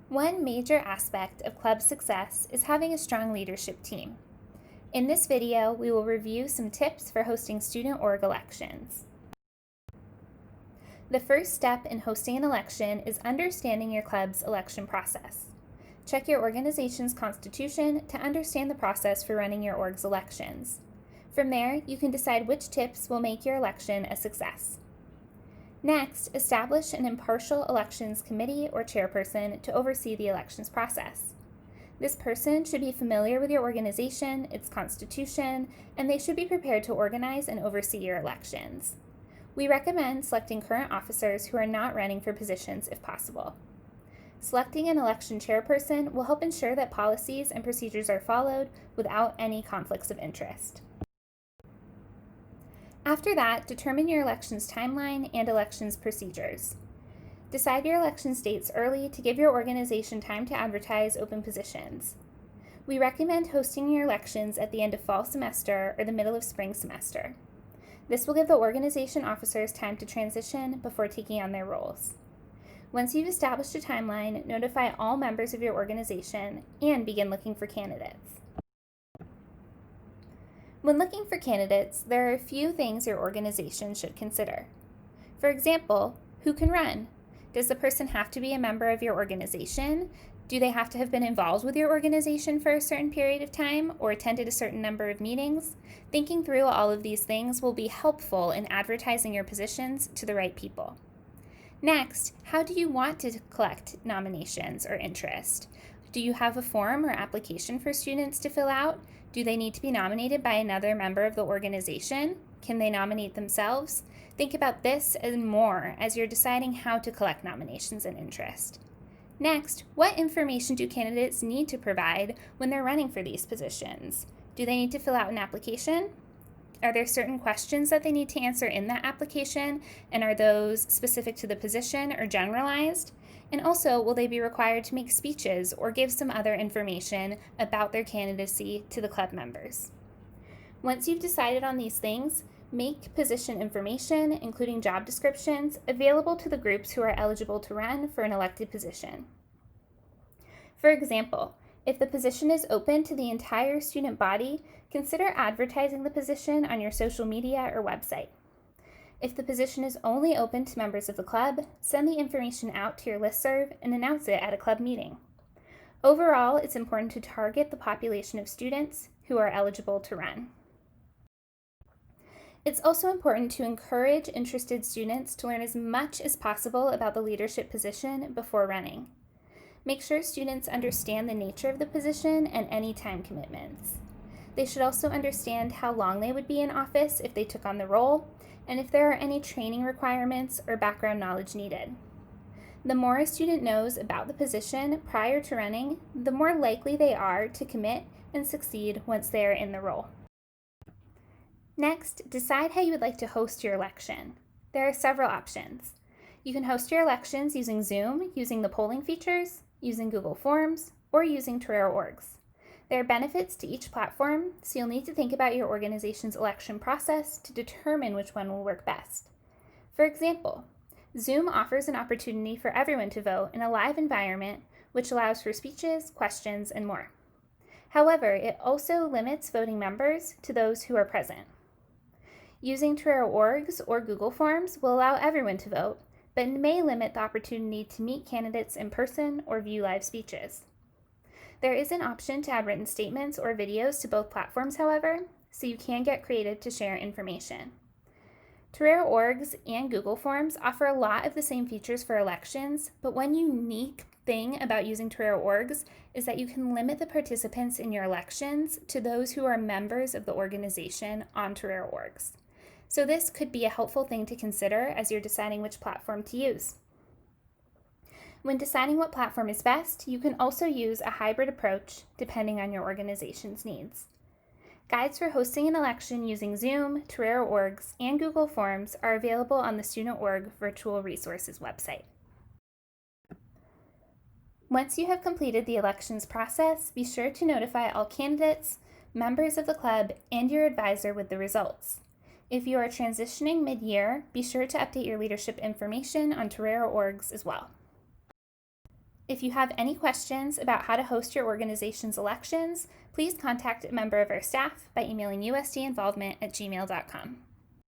One major aspect of club success is having a strong leadership team. In this video, we will review some tips for hosting student org elections. The first step in hosting an election is understanding your club's election process. Check your organization's constitution to understand the process for running your org's elections. From there, you can decide which tips will make your election a success. Next, establish an impartial elections committee or chairperson to oversee the elections process. This person should be familiar with your organization, its constitution, and they should be prepared to organize and oversee your elections. We recommend selecting current officers who are not running for positions if possible. Selecting an election chairperson will help ensure that policies and procedures are followed without any conflicts of interest. After that, determine your elections timeline and elections procedures. Decide your elections dates early to give your organization time to advertise open positions. We recommend hosting your elections at the end of fall semester or the middle of spring semester. This will give the organization officers time to transition before taking on their roles. Once you've established a timeline, notify all members of your organization and begin looking for candidates. When looking for candidates, there are a few things your organization should consider. For example, who can run? Does the person have to be a member of your organization? Do they have to have been involved with your organization for a certain period of time or attended a certain number of meetings? Thinking through all of these things will be helpful in advertising your positions to the right people. Next, how do you want to collect nominations or interest? Do you have a form or application for students to fill out? Do they need to be nominated by another member of the organization? Can they nominate themselves? Think about this and more as you're deciding how to collect nominations and interest. Next, what information do candidates need to provide when they're running for these positions? Do they need to fill out an application? Are there certain questions that they need to answer in that application, and are those specific to the position or generalized? And also, will they be required to make speeches or give some other information about their candidacy to the club members? Once you've decided on these things, make position information, including job descriptions, available to the groups who are eligible to run for an elected position. For example, if the position is open to the entire student body, consider advertising the position on your social media or website. If the position is only open to members of the club, send the information out to your listserv and announce it at a club meeting. Overall, it's important to target the population of students who are eligible to run. It's also important to encourage interested students to learn as much as possible about the leadership position before running. Make sure students understand the nature of the position and any time commitments. They should also understand how long they would be in office if they took on the role, and if there are any training requirements or background knowledge needed. The more a student knows about the position prior to running, the more likely they are to commit and succeed once they are in the role. Next, decide how you would like to host your election. There are several options. You can host your elections using Zoom, using the polling features, using Google Forms, or using Torero orgs. There are benefits to each platform, so you'll need to think about your organization's election process to determine which one will work best. For example, Zoom offers an opportunity for everyone to vote in a live environment, which allows for speeches, questions, and more. However, it also limits voting members to those who are present. Using Torero orgs or Google Forms will allow everyone to vote, but may limit the opportunity to meet candidates in person or view live speeches. There is an option to add written statements or videos to both platforms, however, so you can get creative to share information. Torero orgs and Google Forms offer a lot of the same features for elections, but one unique thing about using Torero orgs is that you can limit the participants in your elections to those who are members of the organization on Torero orgs. So this could be a helpful thing to consider as you're deciding which platform to use. When deciding what platform is best, you can also use a hybrid approach depending on your organization's needs. Guides for hosting an election using Zoom, Torero orgs, and Google Forms are available on the Student Org Virtual Resources website. Once you have completed the elections process, be sure to notify all candidates, members of the club, and your advisor with the results. If you are transitioning mid-year, be sure to update your leadership information on Torero orgs as well. If you have any questions about how to host your organization's elections, please contact a member of our staff by emailing usdinvolvement@gmail.com.